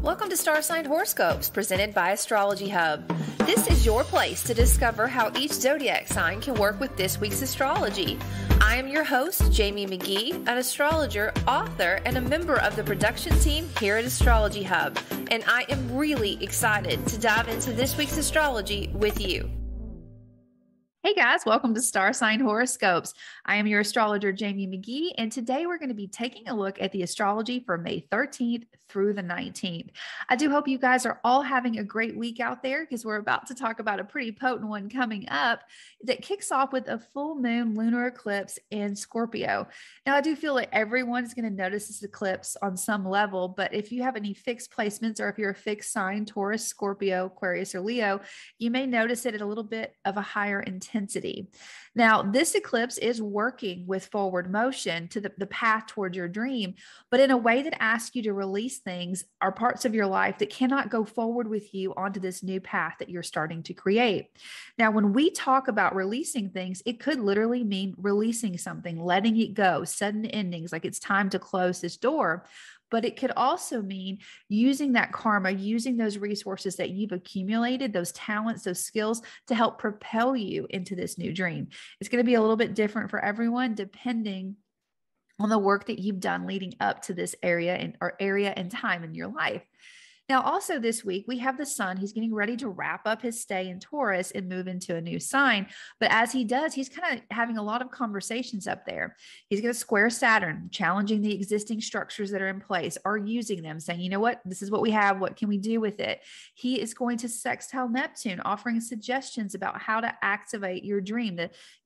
Welcome to Star Sign Horoscopes, presented by Astrology Hub. This is your place to discover how each zodiac sign can work with this week's astrology. I am your host, Jamie Magee, an astrologer, author, and a member of the production team here at Astrology Hub, and I am really excited to dive into this week's astrology with you. Hey guys, welcome to Star Sign Horoscopes. I am your astrologer, Jamie Magee, and today we're going to be taking a look at the astrology for May 13th through the 19th. I do hope you guys are all having a great week out there because we're about to talk about a pretty potent one coming up that kicks off with a full moon lunar eclipse in Scorpio. Now, I do feel like everyone's going to notice this eclipse on some level, but if you have any fixed placements or if you're a fixed sign, Taurus, Scorpio, Aquarius, or Leo, you may notice it at a little bit of a higher intensity. Now, this eclipse is working with forward motion to the path towards your dream, but in a way that asks you to release things or parts of your life that cannot go forward with you onto this new path that you're starting to create. Now, when we talk about releasing things, it could literally mean releasing something, letting it go, sudden endings, like it's time to close this door. But it could also mean using that karma, using those resources that you've accumulated, those talents, those skills to help propel you into this new dream. It's going to be a little bit different for everyone depending on the work that you've done leading up to this area and time in your life. Now, also this week, we have the sun. He's getting ready to wrap up his stay in Taurus and move into a new sign. But as he does, he's kind of having a lot of conversations up there. He's going to square Saturn, challenging the existing structures that are in place or using them, saying, you know what, this is what we have. What can we do with it? He is going to sextile Neptune, offering suggestions about how to activate your dream.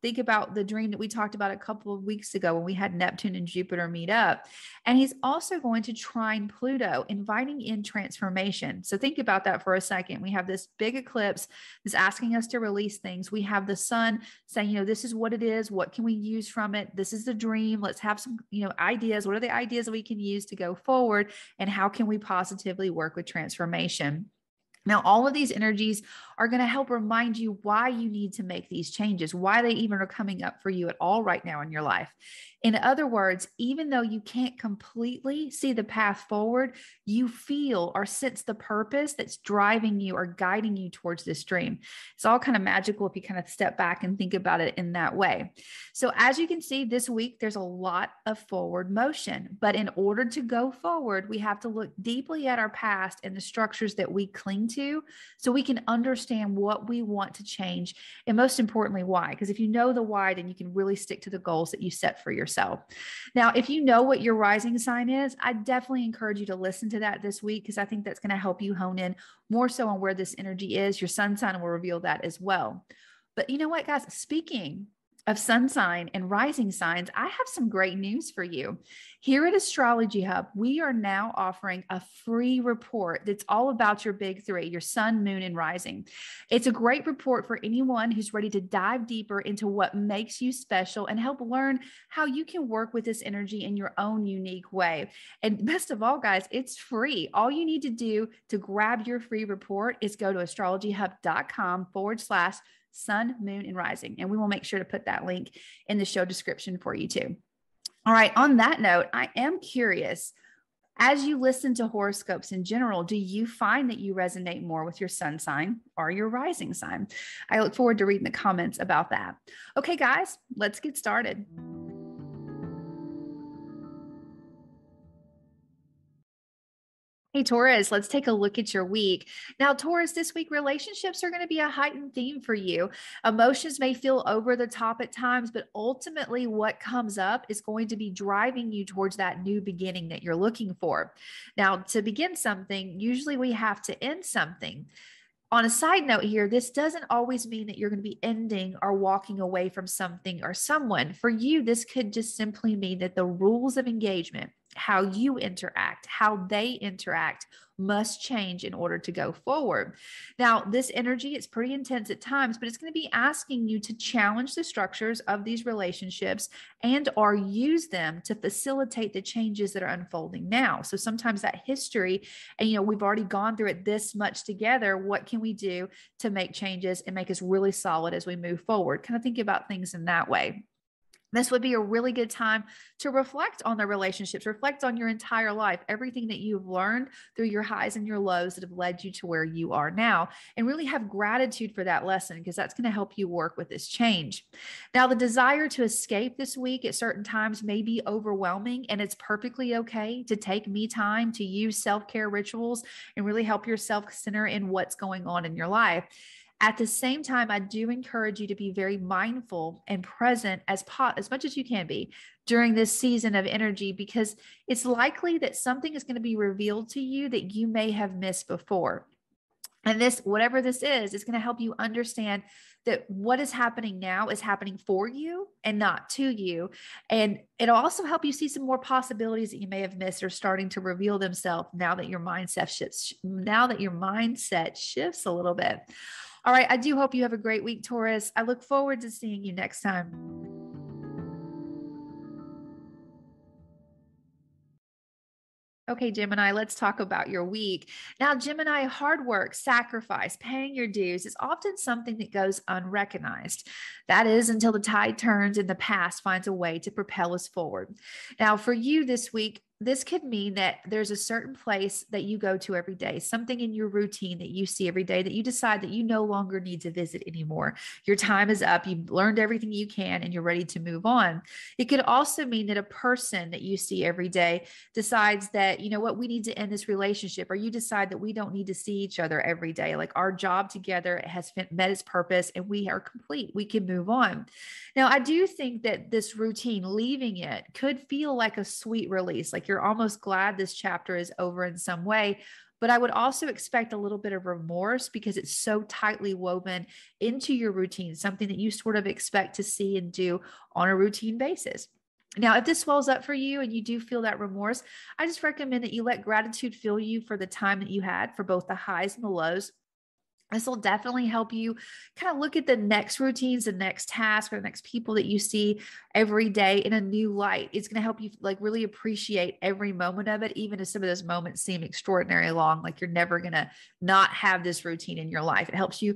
Think about the dream that we talked about a couple of weeks ago when we had Neptune and Jupiter meet up. And he's also going to trine Pluto, inviting in transformation. So think about that for a second. We have this big eclipse that's asking us to release things. We have the sun saying, you know, this is what it is. What can we use from it? This is the dream. Let's have some, ideas. What are the ideas that we can use to go forward? And how can we positively work with transformation? Now, all of these energies are going to help remind you why you need to make these changes, why they even are coming up for you at all right now in your life. In other words, even though you can't completely see the path forward, you feel or sense the purpose that's driving you or guiding you towards this dream. It's all kind of magical if you kind of step back and think about it in that way. So as you can see this week, there's a lot of forward motion, but in order to go forward, we have to look deeply at our past and the structures that we cling to so we can understand what we want to change and most importantly, why. Because if you know the why, then you can really stick to the goals that you set for yourself. Now, if you know what your rising sign is, I definitely encourage you to listen to that this week because I think that's going to help you hone in more so on where this energy is. Your sun sign will reveal that as well. But you know what, guys? Speaking of sun sign and rising signs, I have some great news for you. Here at Astrology Hub, we are now offering a free report that's all about your big three, your sun, moon, and rising. It's a great report for anyone who's ready to dive deeper into what makes you special and help learn how you can work with this energy in your own unique way. And best of all, guys, it's free. All you need to do to grab your free report is go to astrologyhub.com/sun, moon, and rising. And we will make sure to put that link in the show description for you too. All right. On that note, I am curious, as you listen to horoscopes in general, do you find that you resonate more with your sun sign or your rising sign? I look forward to reading the comments about that. Okay, guys, let's get started. Hey, Taurus, let's take a look at your week. Now, Taurus, this week, relationships are going to be a heightened theme for you. Emotions may feel over the top at times, but ultimately what comes up is going to be driving you towards that new beginning that you're looking for. Now, to begin something, usually we have to end something. On a side note here, this doesn't always mean that you're going to be ending or walking away from something or someone. For you, this could just simply mean that the rules of engagement, how you interact, how they interact must change in order to go forward. Now, this energy, it's pretty intense at times, but it's going to be asking you to challenge the structures of these relationships and or use them to facilitate the changes that are unfolding now. So sometimes that history, and we've already gone through it this much together. What can we do to make changes and make us really solid as we move forward? Kind of think about things in that way. This would be a really good time to reflect on the relationships, reflect on your entire life, everything that you've learned through your highs and your lows that have led you to where you are now, and really have gratitude for that lesson, because that's going to help you work with this change. Now, the desire to escape this week at certain times may be overwhelming, and it's perfectly okay to take me time, to use self-care rituals, and really help yourself center in what's going on in your life. At the same time, I do encourage you to be very mindful and present as much as you can be during this season of energy, because it's likely that something is going to be revealed to you that you may have missed before. And this, whatever this is going to help you understand that what is happening now is happening for you and not to you. And it'll also help you see some more possibilities that you may have missed or starting to reveal themselves now that your mindset shifts a little bit. All right. I do hope you have a great week, Taurus. I look forward to seeing you next time. Okay, Gemini, let's talk about your week. Now, Gemini, hard work, sacrifice, paying your dues is often something that goes unrecognized. That is until the tide turns and the past finds a way to propel us forward. Now, for you this week, this could mean that there's a certain place that you go to every day, something in your routine that you see every day that you decide that you no longer need to visit anymore. Your time is up. You've learned everything you can and you're ready to move on. It could also mean that a person that you see every day decides that, you know what, we need to end this relationship, or you decide that we don't need to see each other every day. Like our job together has met its purpose and we are complete. We can move on. Now, I do think that this routine, leaving it, could feel like a sweet release. Like you're almost glad this chapter is over in some way. But I would also expect a little bit of remorse because it's so tightly woven into your routine, something that you sort of expect to see and do on a routine basis. Now, if this swells up for you and you do feel that remorse, I just recommend that you let gratitude fill you for the time that you had, for both the highs and the lows. This will definitely help you kind of look at the next routines, the next task, or the next people that you see every day in a new light. It's going to help you like really appreciate every moment of it, even if some of those moments seem extraordinarily long, like you're never going to not have this routine in your life. It helps you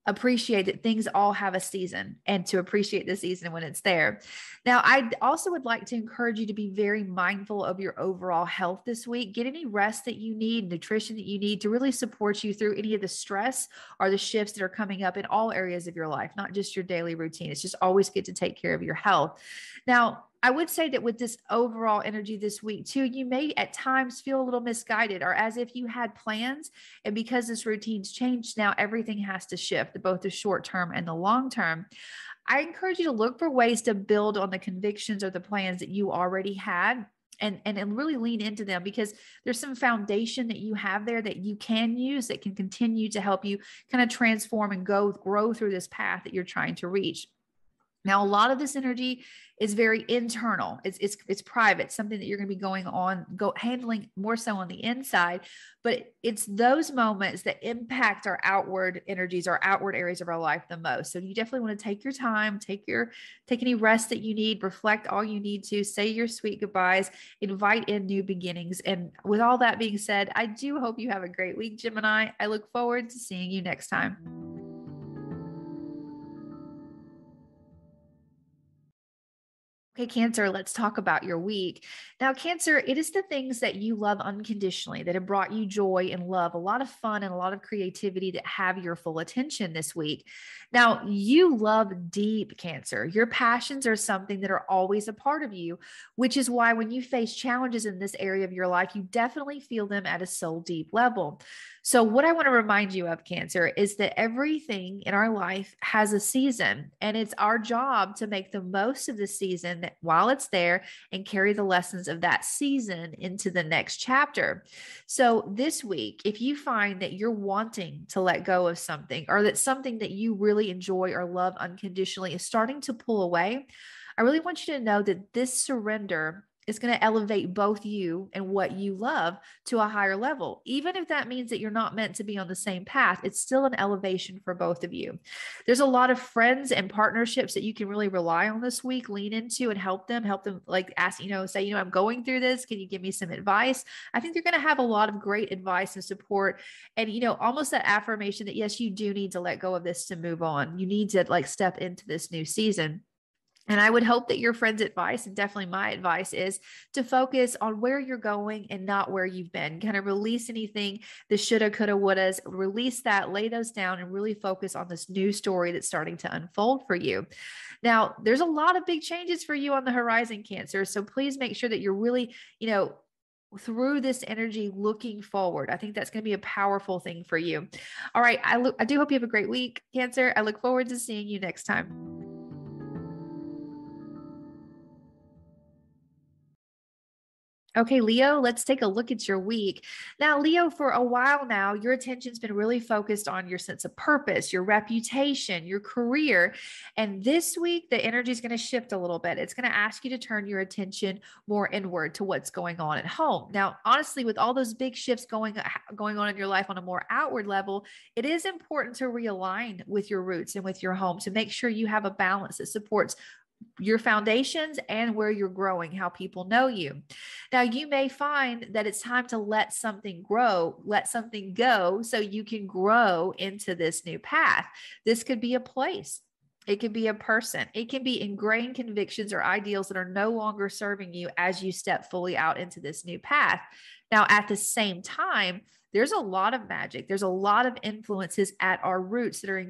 appreciate that things all have a season and to appreciate the season when it's there. Now, I also would like to encourage you to be very mindful of your overall health this week. Get any rest that you need, nutrition that you need to really support you through any of the stress or the shifts that are coming up in all areas of your life, not just your daily routine. It's just always good to take care of your health. Now, I would say that with this overall energy this week too, you may at times feel a little misguided, or as if you had plans, and because this routine's changed now, everything has to shift, both the short term and the long term. I encourage you to look for ways to build on the convictions or the plans that you already had, and really lean into them, because there's some foundation that you have there that you can use that can continue to help you kind of transform and grow through this path that you're trying to reach. Now, a lot of this energy is very internal. It's private, something that you're going to be handling more so on the inside. But it's those moments that impact our outward energies, our outward areas of our life the most. So you definitely want to take your time, take any rest that you need, reflect all you need to, say your sweet goodbyes, invite in new beginnings. And with all that being said, I do hope you have a great week, Gemini. I look forward to seeing you next time. Okay, Cancer, let's talk about your week. Now, Cancer, it is the things that you love unconditionally that have brought you joy and love, a lot of fun and a lot of creativity that have your full attention this week. Now, you love deep, Cancer. Your passions are something that are always a part of you, which is why when you face challenges in this area of your life, you definitely feel them at a soul deep level. So what I want to remind you of, Cancer, is that everything in our life has a season, and it's our job to make the most of the season while it's there and carry the lessons of that season into the next chapter. So this week, if you find that you're wanting to let go of something, or that something that you really enjoy or love unconditionally is starting to pull away, I really want you to know that this surrender is going to elevate both you and what you love to a higher level. Even if that means that you're not meant to be on the same path, it's still an elevation for both of you. There's a lot of friends and partnerships that you can really rely on this week, lean into and help them like ask, say, I'm going through this. Can you give me some advice? I think you're going to have a lot of great advice and support, and, almost that affirmation that, yes, you do need to let go of this to move on. You need to step into this new season. And I would hope that your friend's advice, and definitely my advice, is to focus on where you're going and not where you've been. Kind of release anything, the shoulda, coulda, wouldas, release that, lay those down, and really focus on this new story that's starting to unfold for you. Now, there's a lot of big changes for you on the horizon, Cancer. So please make sure that you're really, through this energy looking forward. I think that's going to be a powerful thing for you. All right. I do hope you have a great week, Cancer. I look forward to seeing you next time. Okay, Leo, let's take a look at your week. Now, Leo, for a while now, your attention's been really focused on your sense of purpose, your reputation, your career. And this week, the energy is going to shift a little bit. It's going to ask you to turn your attention more inward to what's going on at home. Now, honestly, with all those big shifts going on in your life on a more outward level, it is important to realign with your roots and with your home to make sure you have a balance that supports your foundations and where you're growing, how people know you. Now, you may find that it's time to let something grow, let something go so you can grow into this new path. This could be a place. It could be a person. It can be ingrained convictions or ideals that are no longer serving you as you step fully out into this new path. Now, at the same time, there's a lot of magic. There's a lot of influences at our roots that are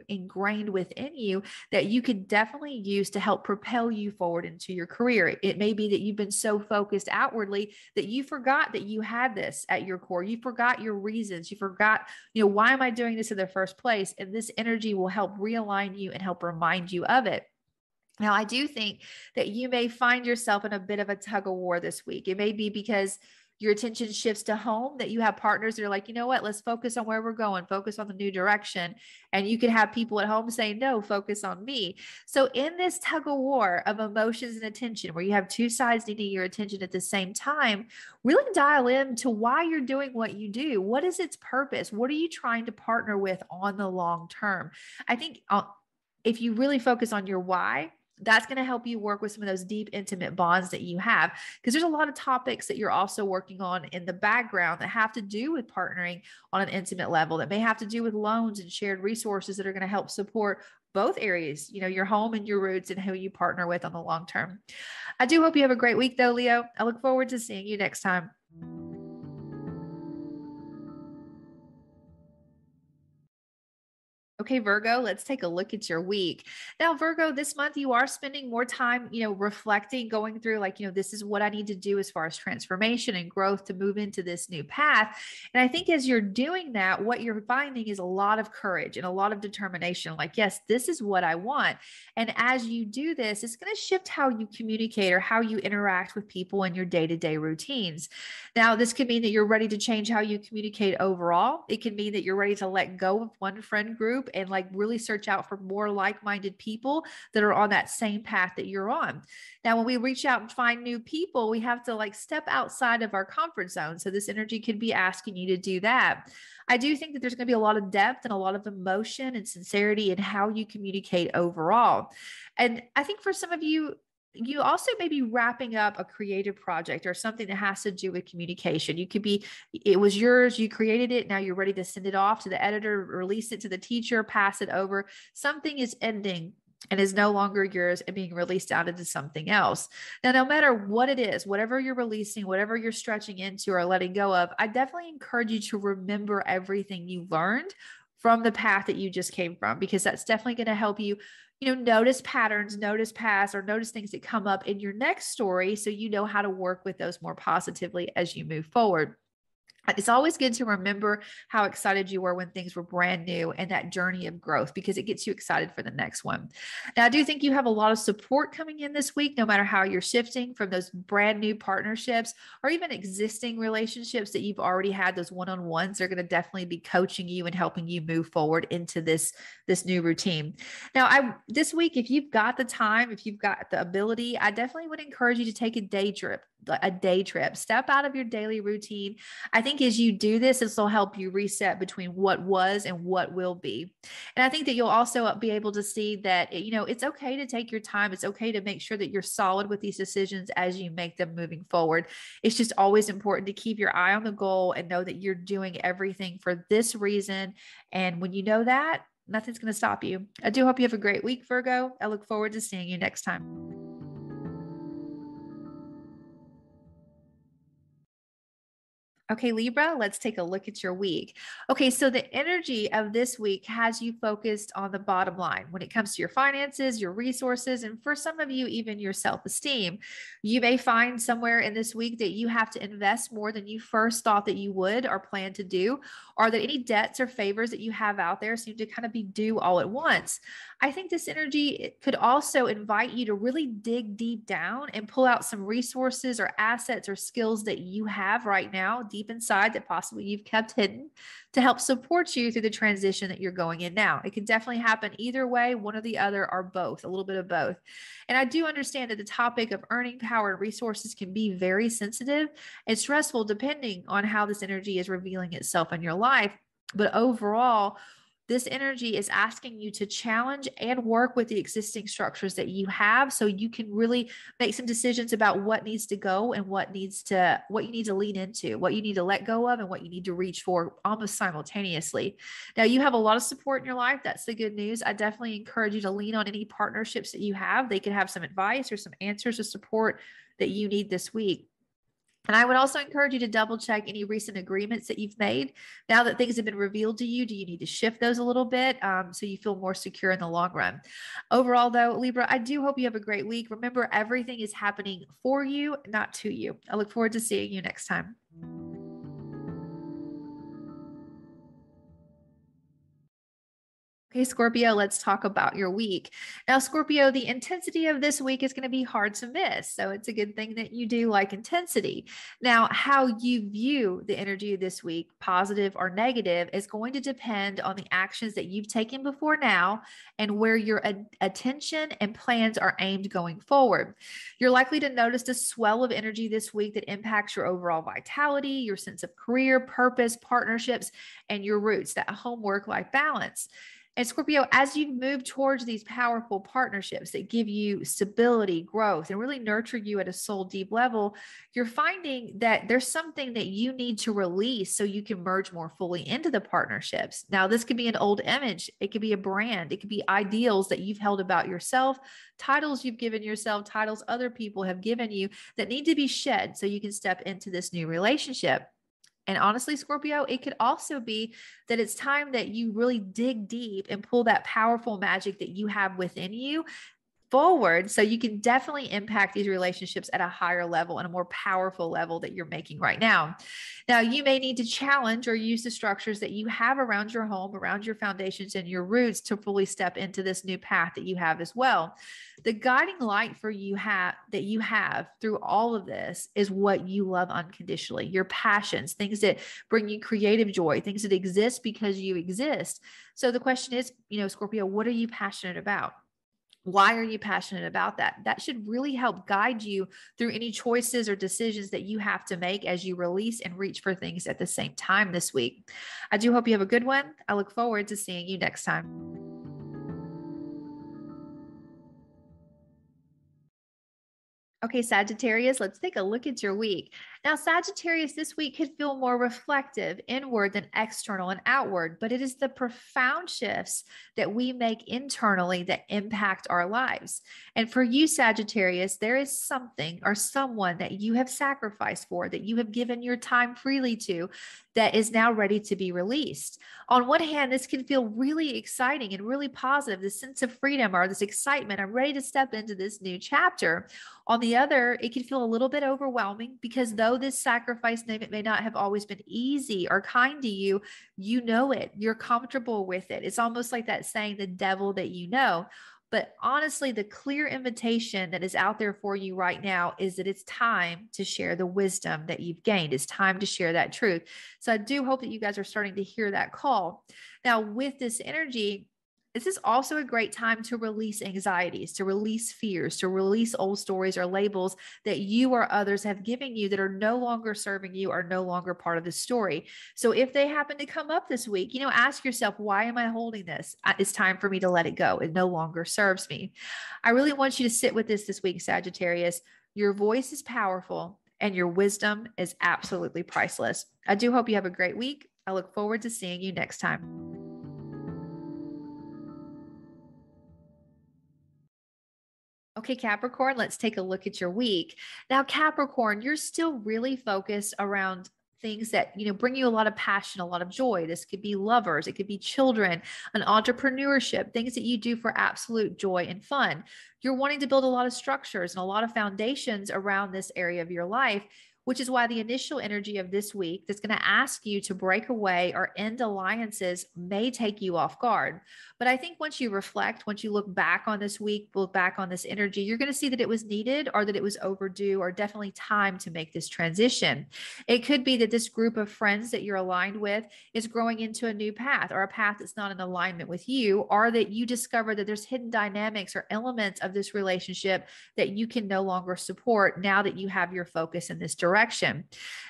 ingrained within you that you could definitely use to help propel you forward into your career. It may be that you've been so focused outwardly that you forgot that you had this at your core. You forgot your reasons. You forgot, why am I doing this in the first place? And this energy will help realign you and help remind you of it. Now, I do think that you may find yourself in a bit of a tug of war this week. It may be because your attention shifts to home, that you have partners that are like, you know what, let's focus on where we're going, focus on the new direction. And you can have people at home saying, no, focus on me. So in this tug of war of emotions and attention, where you have two sides needing your attention at the same time, really dial in to why you're doing what you do. What is its purpose? What are you trying to partner with on the long term? I think if you really focus on your why, that's going to help you work with some of those deep, intimate bonds that you have. Because there's a lot of topics that you're also working on in the background that have to do with partnering on an intimate level, that may have to do with loans and shared resources that are going to help support both areas, your home and your roots and who you partner with on the long term. I do hope you have a great week though, Leo. I look forward to seeing you next time. Okay, Virgo, let's take a look at your week. Now, Virgo, this month you are spending more time, reflecting, going through this is what I need to do as far as transformation and growth to move into this new path. And I think as you're doing that, what you're finding is a lot of courage and a lot of determination. Like, yes, this is what I want. And as you do this, it's going to shift how you communicate or how you interact with people in your day-to-day routines. Now, this could mean that you're ready to change how you communicate overall. It can mean that you're ready to let go of one friend group and really search out for more like-minded people that are on that same path that you're on. Now, when we reach out and find new people, we have to step outside of our comfort zone. So this energy could be asking you to do that. I do think that there's going to be a lot of depth and a lot of emotion and sincerity in how you communicate overall. And I think for some of you, you also may be wrapping up a creative project or something that has to do with communication. It was yours, you created it, now you're ready to send it off to the editor, release it to the teacher, pass it over. Something is ending and is no longer yours and being released out into something else. Now, no matter what it is, whatever you're releasing, whatever you're stretching into or letting go of, I definitely encourage you to remember everything you learned from the path that you just came from, because that's definitely going to help you notice patterns, notice past, or notice things that come up in your next story so you know how to work with those more positively as you move forward. It's always good to remember how excited you were when things were brand new and that journey of growth, because it gets you excited for the next one. Now, I do think you have a lot of support coming in this week, no matter how you're shifting from those brand new partnerships or even existing relationships that you've already had. Those one-on-ones, they're going to definitely be coaching you and helping you move forward into this new routine. Now, this week, if you've got the time, if you've got the ability, I definitely would encourage you to take a day trip, step out of your daily routine. I think as you do this will help you reset between what was and what will be. And I think that you'll also be able to see that, it's okay to take your time. It's okay to make sure that you're solid with these decisions as you make them moving forward. It's just always important to keep your eye on the goal and know that you're doing everything for this reason. And when you know that, Nothing's going to stop you. I do hope you have a great week, Virgo. I look forward to seeing you next time. Okay, Libra, let's take a look at your week. Okay, so the energy of this week has you focused on the bottom line when it comes to your finances, your resources, and for some of you, even your self-esteem. You may find somewhere in this week that you have to invest more than you first thought that you would or plan to do, or that any debts or favors that you have out there seem to kind of be due all at once. I think this energy could also invite you to really dig deep down and pull out some resources or assets or skills that you have right now deep inside that possibly you've kept hidden to help support you through the transition that you're going in now. It can definitely happen either way, one or the other, or both, a little bit of both. And I do understand that the topic of earning power and resources can be very sensitive and stressful depending on how this energy is revealing itself in your life. But overall, this energy is asking you to challenge and work with the existing structures that you have so you can really make some decisions about what needs to go and what you need to lean into, what you need to let go of, and what you need to reach for almost simultaneously. Now, you have a lot of support in your life. That's the good news. I definitely encourage you to lean on any partnerships that you have. They could have some advice or some answers or support that you need this week. And I would also encourage you to double check any recent agreements that you've made. Now that things have been revealed to you, do you need to shift those a little bit so you feel more secure in the long run? Overall, though, Libra, I do hope you have a great week. Remember, everything is happening for you, not to you. I look forward to seeing you next time. Okay, Scorpio, let's talk about your week. Now, Scorpio, the intensity of this week is going to be hard to miss. So it's a good thing that you do like intensity. Now, how you view the energy of this week, positive or negative, is going to depend on the actions that you've taken before now and where your attention and plans are aimed going forward. You're likely to notice a swell of energy this week that impacts your overall vitality, your sense of career, purpose, partnerships, and your roots, that home work-life balance. And Scorpio, as you move towards these powerful partnerships that give you stability, growth, and really nurture you at a soul deep level, you're finding that there's something that you need to release so you can merge more fully into the partnerships. Now, this could be an old image. It could be a brand. It could be ideals that you've held about yourself, titles you've given yourself, titles other people have given you that need to be shed so you can step into this new relationship. And honestly, Scorpio, it could also be that it's time that you really dig deep and pull that powerful magic that you have within you forward so you can definitely impact these relationships at a higher level and a more powerful level that you're making right now. Now, you may need to challenge or use the structures that you have around your home, around your foundations and your roots to fully step into this new path that you have as well. The guiding light for you that you have through all of this is what you love unconditionally, your passions, things that bring you creative joy, things that exist because you exist. So the question is, Scorpio, what are you passionate about? Why are you passionate about that? That should really help guide you through any choices or decisions that you have to make as you release and reach for things at the same time this week. I do hope you have a good one. I look forward to seeing you next time. Okay, Sagittarius, let's take a look at your week. Now, Sagittarius, this week could feel more reflective, inward than external and outward, but it is the profound shifts that we make internally that impact our lives. And for you, Sagittarius, there is something or someone that you have sacrificed for, that you have given your time freely to, that is now ready to be released. On one hand, this can feel really exciting and really positive, this sense of freedom or this excitement. I'm ready to step into this new chapter. On the other, it can feel a little bit overwhelming because though this sacrifice may not have always been easy or kind to you, you know it, you're comfortable with it. It's almost like that saying, the devil that you know. But honestly, the clear invitation that is out there for you right now is that it's time to share the wisdom that you've gained. It's time to share that truth. So I do hope that you guys are starting to hear that call. Now, with this energy, this is also a great time to release anxieties, to release fears, to release old stories or labels that you or others have given you that are no longer serving you or no longer part of the story. So if they happen to come up this week, ask yourself, why am I holding this? It's time for me to let it go. It no longer serves me. I really want you to sit with this week, Sagittarius. Your voice is powerful and your wisdom is absolutely priceless. I do hope you have a great week. I look forward to seeing you next time. Okay, Capricorn, let's take a look at your week. Now, Capricorn, you're still really focused around things that, bring you a lot of passion, a lot of joy. This could be lovers, it could be children, an entrepreneurship, things that you do for absolute joy and fun. You're wanting to build a lot of structures and a lot of foundations around this area of your life, which is why the initial energy of this week that's going to ask you to break away or end alliances may take you off guard. But I think once you reflect, once you look back on this week, look back on this energy, you're going to see that it was needed or that it was overdue or definitely time to make this transition. It could be that this group of friends that you're aligned with is growing into a new path or a path that's not in alignment with you, or that you discover that there's hidden dynamics or elements of this relationship that you can no longer support now that you have your focus in this direction.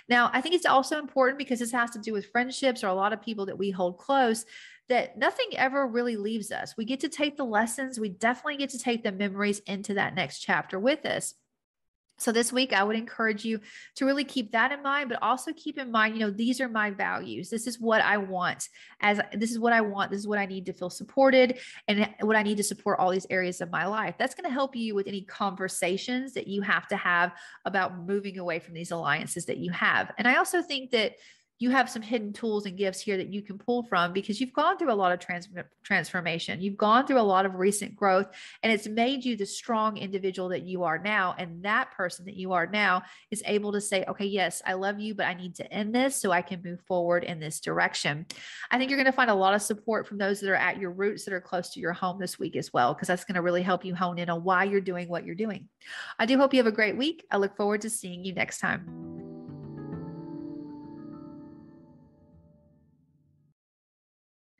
Now, I think it's also important, because this has to do with friendships or a lot of people that we hold close, that nothing ever really leaves us. We get to take the lessons. We definitely get to take the memories into that next chapter with us. So this week, I would encourage you to really keep that in mind, but also keep in mind, these are my values. This is what I want. This is what I want. This is what I need to feel supported, and what I need to support all these areas of my life. That's going to help you with any conversations that you have to have about moving away from these alliances that you have. And I also think that you have some hidden tools and gifts here that you can pull from, because you've gone through a lot of transformation. You've gone through a lot of recent growth, and it's made you the strong individual that you are now. And that person that you are now is able to say, okay, yes, I love you, but I need to end this so I can move forward in this direction. I think you're going to find a lot of support from those that are at your roots, that are close to your home this week as well, because that's going to really help you hone in on why you're doing what you're doing. I do hope you have a great week. I look forward to seeing you next time.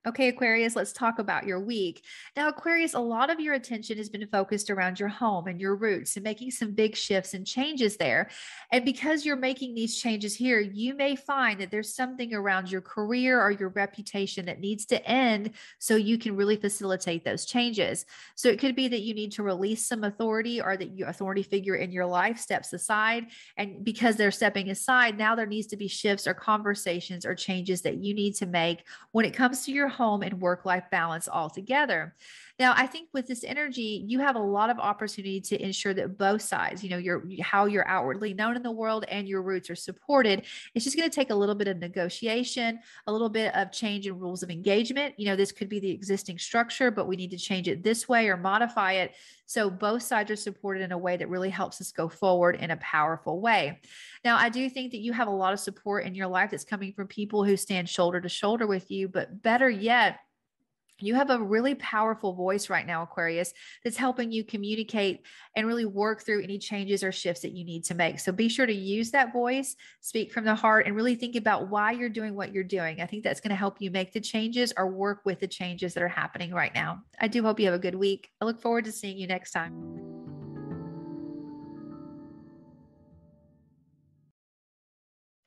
Okay, Aquarius, let's talk about your week. Now, Aquarius, a lot of your attention has been focused around your home and your roots and making some big shifts and changes there. And because you're making these changes here, you may find that there's something around your career or your reputation that needs to end so you can really facilitate those changes. So it could be that you need to release some authority, or that your authority figure in your life steps aside. And because they're stepping aside, now there needs to be shifts or conversations or changes that you need to make when it comes to your home and work-life balance altogether. Now, I think with this energy, you have a lot of opportunity to ensure that both sides, how you're outwardly known in the world and your roots are supported. It's just going to take a little bit of negotiation, a little bit of change in rules of engagement. This could be the existing structure, but we need to change it this way or modify it, so both sides are supported in a way that really helps us go forward in a powerful way. Now, I do think that you have a lot of support in your life that's coming from people who stand shoulder to shoulder with you, but better yet, you have a really powerful voice right now, Aquarius, that's helping you communicate and really work through any changes or shifts that you need to make. So be sure to use that voice, speak from the heart, and really think about why you're doing what you're doing. I think that's going to help you make the changes or work with the changes that are happening right now. I do hope you have a good week. I look forward to seeing you next time.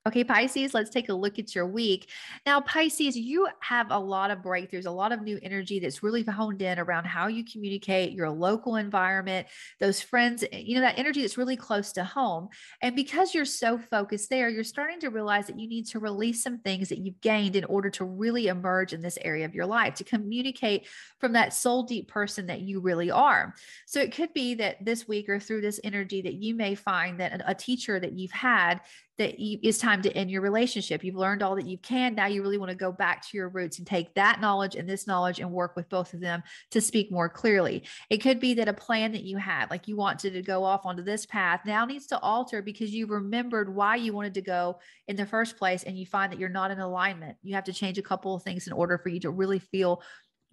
Okay, Pisces, let's take a look at your week. Now, Pisces, you have a lot of breakthroughs, a lot of new energy that's really honed in around how you communicate, your local environment, those friends, that energy that's really close to home. And because you're so focused there, you're starting to realize that you need to release some things that you've gained in order to really emerge in this area of your life, to communicate from that soul deep person that you really are. So it could be that this week or through this energy that you may find that a teacher that you've had, that it's time to end your relationship. You've learned all that you can. Now you really want to go back to your roots and take that knowledge and this knowledge and work with both of them to speak more clearly. It could be that a plan that you had, like you wanted to go off onto this path, now needs to alter because you remembered why you wanted to go in the first place, and you find that you're not in alignment. You have to change a couple of things in order for you to really feel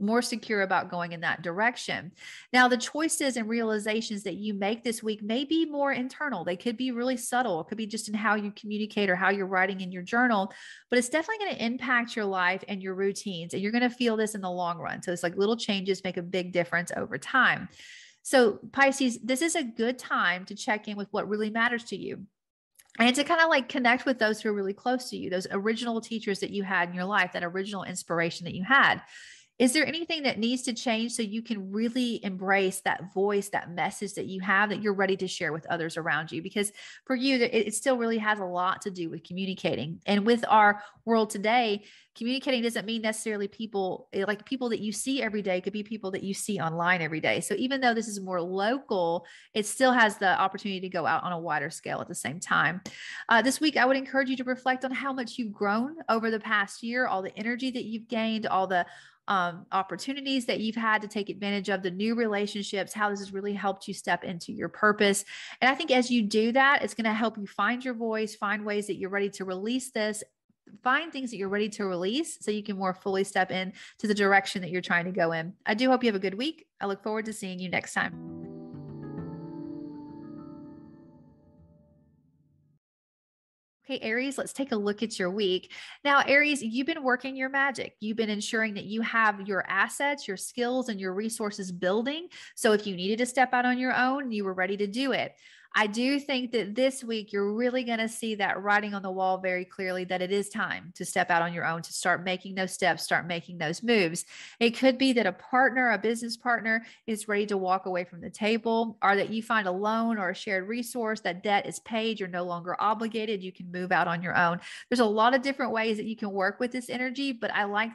more secure about going in that direction. Now, the choices and realizations that you make this week may be more internal. They could be really subtle. It could be just in how you communicate or how you're writing in your journal, but it's definitely going to impact your life and your routines. And you're going to feel this in the long run. So it's like little changes make a big difference over time. So Pisces, this is a good time to check in with what really matters to you. And to kind of like connect with those who are really close to you, those original teachers that you had in your life, that original inspiration that you had. Is there anything that needs to change so you can really embrace that voice, that message that you have that you're ready to share with others around you? Because for you, it still really has a lot to do with communicating. And with our world today, communicating doesn't mean necessarily people that you see every day could be people that you see online every day. So even though this is more local, it still has the opportunity to go out on a wider scale at the same time. This week, I would encourage you to reflect on how much you've grown over the past year, all the energy that you've gained, all the opportunities that you've had to take advantage of, the new relationships, how this has really helped you step into your purpose. And I think as you do that, it's going to help you find your voice, find ways that you're ready to release this, find things that you're ready to release so you can more fully step in to the direction that you're trying to go in. I do hope you have a good week. I look forward to seeing you next time. Okay, Aries, let's take a look at your week. Now, Aries, you've been working your magic. You've been ensuring that you have your assets, your skills, and your resources building. So if you needed to step out on your own, you were ready to do it. I do think that this week, you're really going to see that writing on the wall very clearly that it is time to step out on your own, to start making those steps, start making those moves. It could be that a partner, a business partner is ready to walk away from the table, or that you find a loan or a shared resource, that debt is paid, you're no longer obligated, you can move out on your own. There's a lot of different ways that you can work with this energy, but I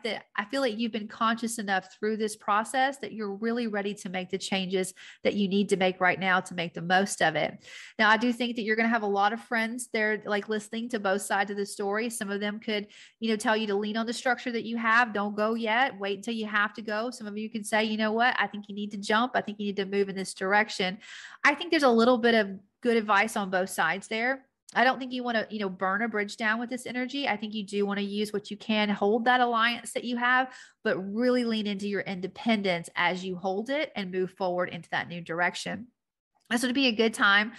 feel like you've been conscious enough through this process that you're really ready to make the changes that you need to make right now to make the most of it. Now, I do think that you're going to have a lot of friends there, like listening to both sides of the story. Some of them could, tell you to lean on the structure that you have. Don't go yet. Wait until you have to go. Some of you can say, you know what? I think you need to jump. I think you need to move in this direction. I think there's a little bit of good advice on both sides there. I don't think you want to, burn a bridge down with this energy. I think you do want to use what you can, hold that alliance that you have, but really lean into your independence as you hold it and move forward into that new direction. This would be a good time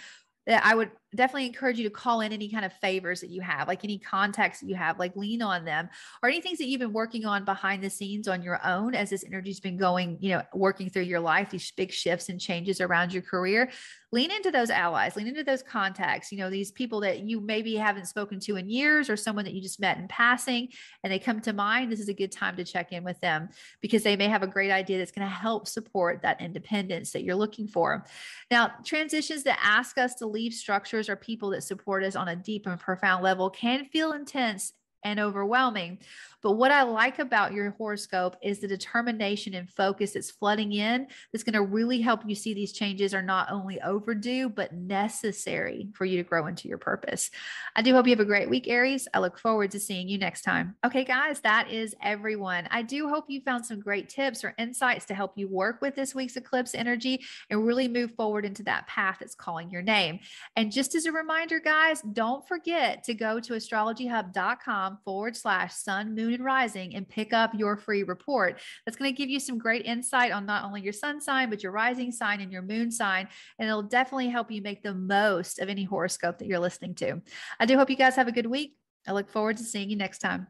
that I would definitely encourage you to call in any kind of favors that you have, like any contacts that you have, like lean on them, or any things that you've been working on behind the scenes on your own as this energy's been going, working through your life, these big shifts and changes around your career. Lean into those allies, lean into those contacts, these people that you maybe haven't spoken to in years, or someone that you just met in passing and they come to mind. This is a good time to check in with them because they may have a great idea that's going to help support that independence that you're looking for. Now, transitions that ask us to leave structures or people that support us on a deep and profound level can feel intense and overwhelming. But what I like about your horoscope is the determination and focus that's flooding in that's going to really help you see these changes are not only overdue, but necessary for you to grow into your purpose. I do hope you have a great week, Aries. I look forward to seeing you next time. Okay, guys, that is everyone. I do hope you found some great tips or insights to help you work with this week's eclipse energy and really move forward into that path that's calling your name. And just as a reminder, guys, don't forget to go to astrologyhub.com/sun, moon, and rising and pick up your free report. That's going to give you some great insight on not only your sun sign, but your rising sign and your moon sign. And it'll definitely help you make the most of any horoscope that you're listening to. I do hope you guys have a good week. I look forward to seeing you next time.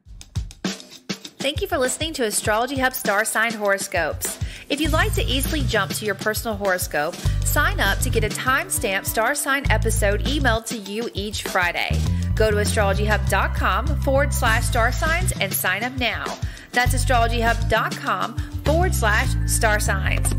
Thank you for listening to Astrology Hub Star Sign Horoscopes. If you'd like to easily jump to your personal horoscope, sign up to get a timestamped star sign episode emailed to you each Friday. Go to astrologyhub.com/star signs and sign up now. That's astrologyhub.com/star signs.